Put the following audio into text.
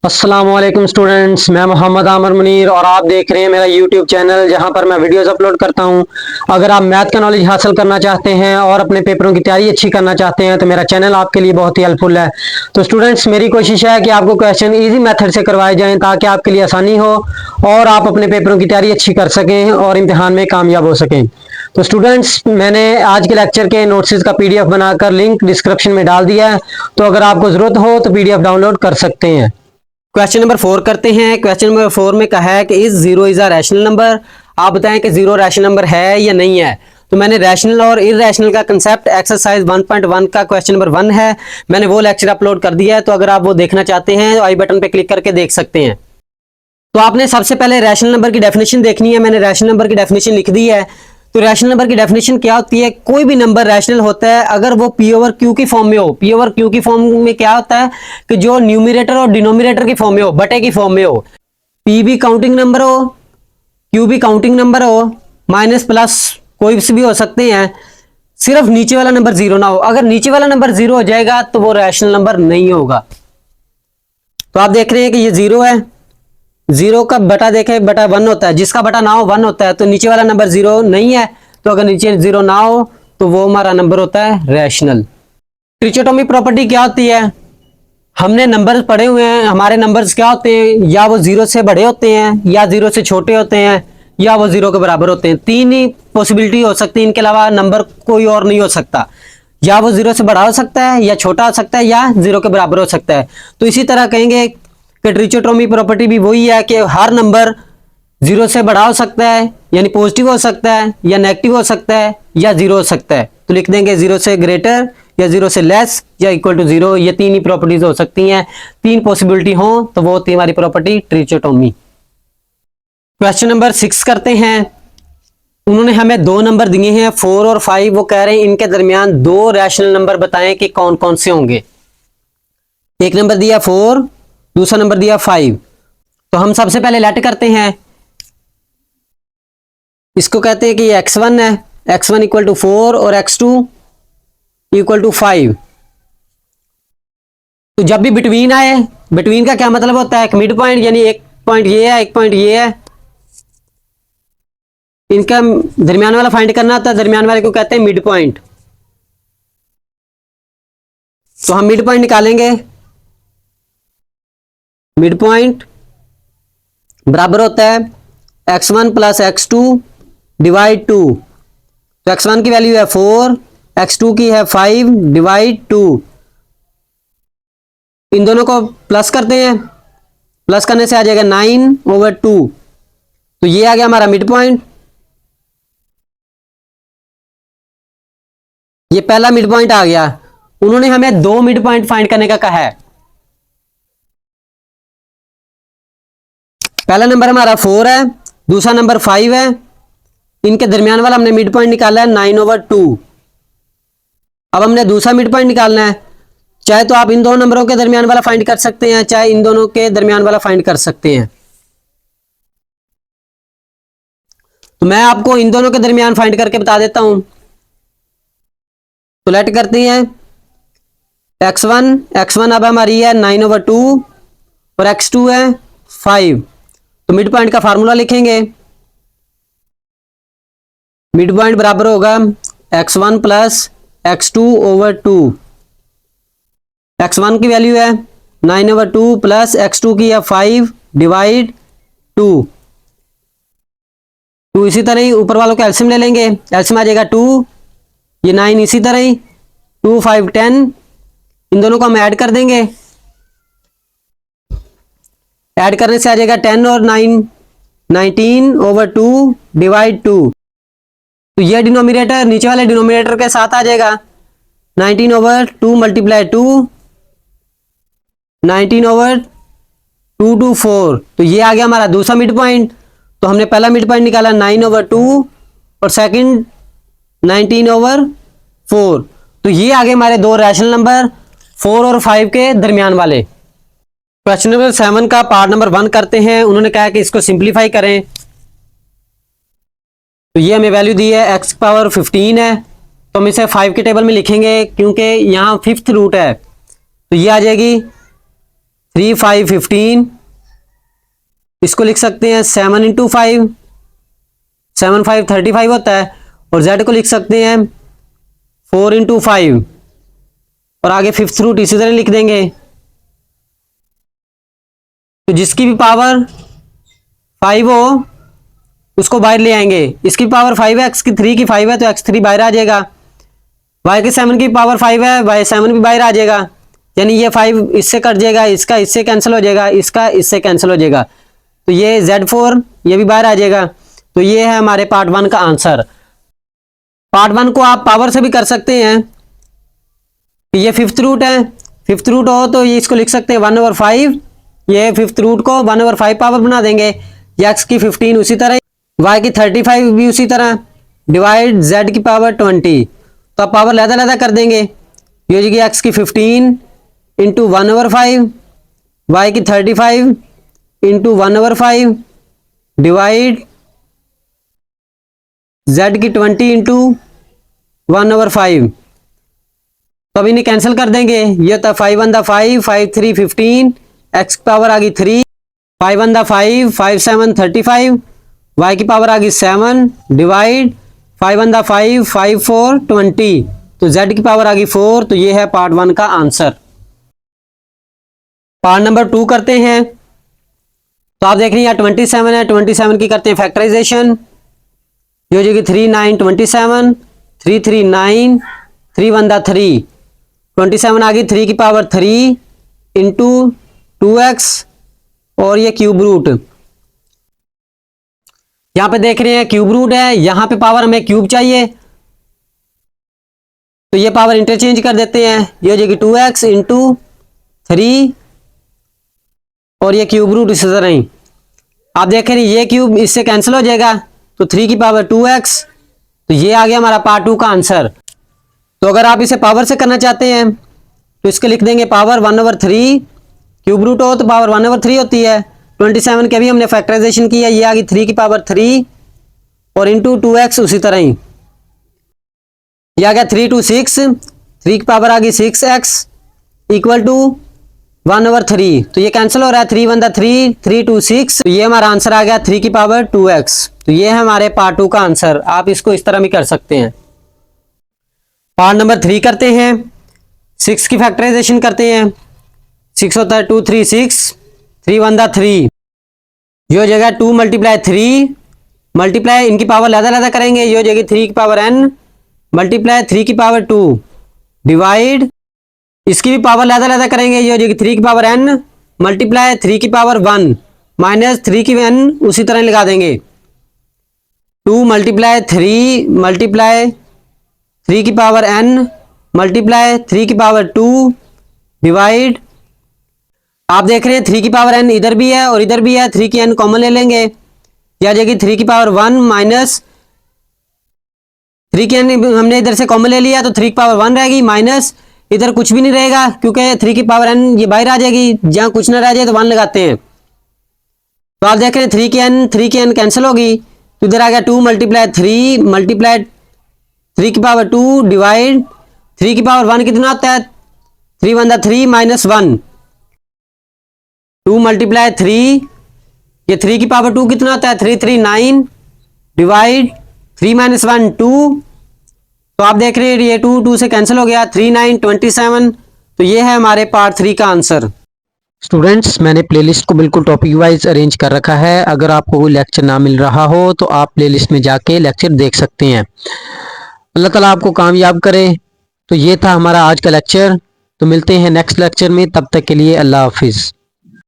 अस्सलामुअलैकुम स्टूडेंट्स, मैं मोहम्मद आमर मुनीर और आप देख रहे हैं मेरा यूट्यूब चैनल जहां पर मैं वीडियोस अपलोड करता हूं। अगर आप मैथ का नॉलेज हासिल करना चाहते हैं और अपने पेपरों की तैयारी अच्छी करना चाहते हैं तो मेरा चैनल आपके लिए बहुत ही हेल्पफुल है। तो स्टूडेंट्स, मेरी कोशिश है कि आपको क्वेश्चन ईजी मेथड से करवाए जाएँ ताकि आपके लिए आसानी हो और आप अपने पेपरों की तैयारी अच्छी कर सकें और इम्तिहान में कामयाब हो सकें। तो स्टूडेंट्स, मैंने आज के लेक्चर के नोट्स का पीडीएफ बनाकर लिंक डिस्क्रिप्शन में डाल दिया है, तो अगर आपको ज़रूरत हो तो पीडीएफ डाउनलोड कर सकते हैं। क्वेश्चन नंबर 4 करते हैं। क्वेश्चन नंबर 4 में कहा है कि is zero is a rational number. आप बताएं कि जीरो रैशनल नंबर है या नहीं है। तो मैंने रैशनल और इरैशनल का कंसेप्ट एक्सरसाइज 1.1 का क्वेश्चन नंबर 1 है, मैंने वो लेक्चर अपलोड कर दिया है। तो अगर आप वो देखना चाहते हैं तो आई बटन पे क्लिक करके देख सकते हैं। तो आपने सबसे पहले रैशनल नंबर की डेफिनेशन देखनी है। मैंने रैशनल नंबर की डेफिनेशन लिख दी है। तो रैशनल नंबर की डेफिनेशन क्या होती है? कोई भी नंबर रैशनल होता है अगर वो पी ओवर क्यू की फॉर्म में हो। पी ओवर क्यू की फॉर्म में क्या होता है कि जो न्यूमिरेटर और डिनोमिनेटर की फॉर्म में हो, बटे की फॉर्म में हो। पी भी काउंटिंग नंबर हो, क्यू भी काउंटिंग नंबर हो, माइनस प्लस कोई भी हो सकते हैं, सिर्फ नीचे वाला नंबर जीरो ना हो। अगर नीचे वाला नंबर जीरो हो जाएगा तो वो रैशनल नंबर नहीं होगा। तो आप देख रहे हैं कि ये जीरो है, जीरो का बटा देखें बटा वन होता है, जिसका बटा ना हो वन होता है। तो नीचे वाला नंबर जीरो नहीं है, तो अगर नीचे जीरो ना हो तो वो हमारा नंबर होता है रैशनल। ट्रिचोटोमी प्रॉपर्टी क्या होती है? हमने नंबर्स पढ़े हुए हैं, हमारे नंबर्स क्या होते हैं? या वो जीरो से बड़े होते हैं, या जीरो से छोटे होते हैं, या वो जीरो के बराबर होते हैं। तीन ही पॉसिबिलिटी हो सकती है, इनके अलावा नंबर कोई और नहीं हो सकता। या वो जीरो से बड़ा हो सकता है, या छोटा हो सकता है, या जीरो के बराबर हो सकता है। तो इसी तरह कहेंगे कि ट्रिचोटोमी प्रॉपर्टी भी वही है कि हर नंबर जीरो से बड़ा हो सकता है, यानी पॉजिटिव हो सकता है, या नेगेटिव हो सकता है, या जीरो हो सकता है। तो लिख देंगे जीरो से ग्रेटर, या जीरो से लेस, या इक्वल टू जीरो। ये तीन ही प्रॉपर्टीज हो सकती हैं। तीन पॉसिबिलिटी हो तो वो होती है हमारी प्रॉपर्टी ट्रिचोटोमी। क्वेश्चन नंबर 6 करते हैं। उन्होंने हमें दो नंबर दिए हैं 4 और 5। वो कह रहे हैं इनके दरमियान दो रैशनल नंबर बताएं कि कौन कौन से होंगे। एक नंबर दिया 4, दूसरा नंबर दिया 5। तो हम सबसे पहले लेट करते हैं। इसको कहते हैं कि ये x1 है, x1 इक्वल टू 4 और x2 इक्वल टू 5। तो जब भी बिटवीन आए, बिटवीन का क्या मतलब होता है? मिड पॉइंट, यानी एक पॉइंट ये है, एक पॉइंट ये है, इनका दरमियान वाला फाइंड करना होता है। दरमियान वाले को कहते हैं मिड पॉइंट। तो हम मिड पॉइंट निकालेंगे। मिड पॉइंट बराबर होता है x1 प्लस x2 डिवाइड 2। तो x1 की वैल्यू है 4, x2 की है 5 डिवाइड 2। इन दोनों को प्लस करते हैं, प्लस करने से आ जाएगा 9/2। तो ये आ गया हमारा मिड पॉइंट। ये पहला मिड पॉइंट आ गया। उन्होंने हमें दो मिड पॉइंट फाइंड करने का कहा है। पहला नंबर हमारा 4 है, दूसरा नंबर 5 है। इनके दरमियान वाला हमने मिड पॉइंट निकाला है 9/2। अब हमने दूसरा मिड पॉइंट निकालना है। चाहे तो आप इन दोनों नंबरों के दरमियान वाला फाइंड कर सकते हैं, चाहे इन दोनों के दरमियान वाला फाइंड कर सकते हैं। तो मैं आपको इन दोनों के दरमियान फाइंड करके बता देता हूं। तो लेट करते हैं x1 अब हमारी है 9/2 और x2 है 5। तो मिड पॉइंट का फार्मूला लिखेंगे। मिड पॉइंट बराबर होगा x1 प्लस x2/2। x1 की वैल्यू है 9/2 प्लस x2 की है 5 डिवाइड 2। तो इसी तरह ही ऊपर वालों का एलसीएम ले लेंगे। एलसीएम आ जाएगा 2, ये 9 इसी तरह ही 2 5 10। इन दोनों को हम ऐड कर देंगे। ऐड करने से आ जाएगा 10 और 9 19/2 डिवाइड 2। तो ये डिनोमिनेटर नीचे वाले डिनोमिनेटर के साथ आ जाएगा 19/2 मल्टीप्लाई 2, 19/2 to 4। तो ये आ गया हमारा दूसरा मिड पॉइंट। तो हमने पहला मिड पॉइंट निकाला 9/2 और सेकंड 19/4। तो ये आ गए हमारे दो रैशनल नंबर 4 और 5 के दरमियान वाले। क्वेश्चन नंबर 7 का पार्ट नंबर 1 करते हैं। उन्होंने कहा कि इसको सिंप्लीफाई करें। तो ये हमें वैल्यू दी है x⁻15 है, तो हम इसे 5 के टेबल में लिखेंगे क्योंकि यहाँ 5th रूट है। तो ये आ जाएगी 3 5 15, इसको लिख सकते हैं 7 इंटू 5, 7 5 35 होता है। और z को लिख सकते हैं 4 इंटू 5, और आगे फिफ्थ रूट इसी तरह लिख देंगे। तो जिसकी भी पावर 5 हो उसको बाहर ले आएंगे। इसकी पावर 5 है, x की 3 की 5 है तो x3 बाहर आ जाएगा। y की 7 की पावर 5 है, y7 भी बाहर आ जाएगा। यानी ये 5 इससे कट जाएगा, इसका इससे कैंसिल हो जाएगा, इसका इससे कैंसिल हो जाएगा। तो ये Z4 ये भी बाहर आ जाएगा। तो ये है हमारे पार्ट 1 का आंसर। पार्ट 1 को आप पावर से भी कर सकते हैं। ये फिफ्थ रूट है, फिफ्थ रूट हो तो ये इसको लिख सकते हैं 1/5। ये फिफ्थ रूट को 1/5 पावर बना देंगे। x की 15 उसी तरह, y की 35 भी उसी तरह, डिवाइड z की पावर 20। तो आप पावर लहदा लहदा कर देंगे। ये हो जाएगी x की 15 इंटू 1/5, y की 35 इंटू 1/5, डिवाइड z की 20 इंटू 1/5। तो अब इन्हें कैंसिल कर देंगे। ये होता है 5 1 5, 5 3 15, x की पावर आ गई 3, 5 1 5, 5 7 35, y की पावर आ गई 7, डिवाइड 5 1 5, 5 4 20। तो z की पावर आ गई 4। तो ये है पार्ट 1 का आंसर। पार्ट नंबर 2 करते हैं। तो आप देख रहे हैं यहाँ 27 है, 27 की करते हैं फैक्टराइजेशन। ये हो जाएगी 3 9 27, 3 3 9, 3 1 3, 27 आ गई 3 की पावर 3 इंटू 2x, और ये क्यूब रूट। यहां पे देख रहे हैं क्यूब रूट है, यहां पे पावर हमें क्यूब चाहिए तो ये पावर इंटरचेंज कर देते हैं। ये हो जाएगी 2x इंटू 3, और ये क्यूब रूट इसी तरह ही। आप देख रहे हैं ये क्यूब इससे कैंसिल हो जाएगा, तो 3 की पावर 2x। तो ये आ गया हमारा पार्ट 2 का आंसर। तो अगर आप इसे पावर से करना चाहते हैं तो इसके लिख देंगे पावर 1/3। क्यूब रूट हो तो पावर 1/3 होती है। 27 के भी हमने फैक्टराइजेशन किया, ये आ गई 3 की पावर 3, और इंटू 2x उसी तरह ही। ये आ गया 3 2 6, 3 की पावर आ गई 6x इक्वल टू 1/3। तो ये कैंसिल हो रहा है, 3 1 3, 3 2 6। तो ये हमारा आंसर आ गया 3 की पावर 2x। तो ये है हमारे पार्ट 2 का आंसर। आप इसको इस तरह भी कर सकते हैं। पार्ट नंबर 3 करते हैं। 6 की फैक्टराइजेशन करते हैं। 6 होता है 2 3 6, 3 1 3। ये हो जाएगा 2 × 3 मल्टीप्लाई, इनकी पावर लहदा लहदा करेंगे। ये हो जाएगी 3 की पावर n मल्टीप्लाई 3 की पावर 2, डिवाइड इसकी भी पावर लहदा लहदा करेंगे। ये हो जाएगी 3 की पावर n मल्टीप्लाई 3 की पावर 1 माइनस 3 की n उसी तरह लगा देंगे। 2 × 3 मल्टीप्लाई 3 की पावर n मल्टीप्लाई 3 की पावर 2, डिवाइड आप देख रहे हैं 3 की पावर n इधर भी है और इधर भी है, 3 की n कॉमन ले लेंगे। यह आ जाएगी 3 की पावर 1 माइनस 3 की n हमने इधर से कॉमन ले लिया तो 3 की पावर 1 रहेगी, माइनस इधर कुछ भी नहीं रहेगा क्योंकि 3 की पावर n ये बाहर आ जाएगी। जहां कुछ ना रह जाए तो 1 लगाते हैं। तो आप देख रहे हैं 3 की n कैंसिल होगी, तो इधर आ गया 2 × 3 मल्टीप्लाई 3 की पावर 2 डिवाइड 3 की पावर 1 कितना होता है 3 1 3 माइनस 1। 2 × 3, ये 3 की पावर 2 कितना होता है 3 3 9 डिवाइड 3 - 1 2। तो आप देख रहे हैं ये 2 2 से कैंसिल हो गया, 3 9 27। तो ये है हमारे पार्ट 3 का आंसर। स्टूडेंट्स, मैंने प्लेलिस्ट को बिल्कुल टॉपिक वाइज अरेंज कर रखा है। अगर आपको कोई लेक्चर ना मिल रहा हो तो आप प्लेलिस्ट में जाके लेक्चर देख सकते हैं। अल्लाह ताला आपको कामयाब करे। तो ये था हमारा आज का लेक्चर। तो मिलते हैं नेक्स्ट लेक्चर में, तब तक के लिए अल्लाह हाफिज़।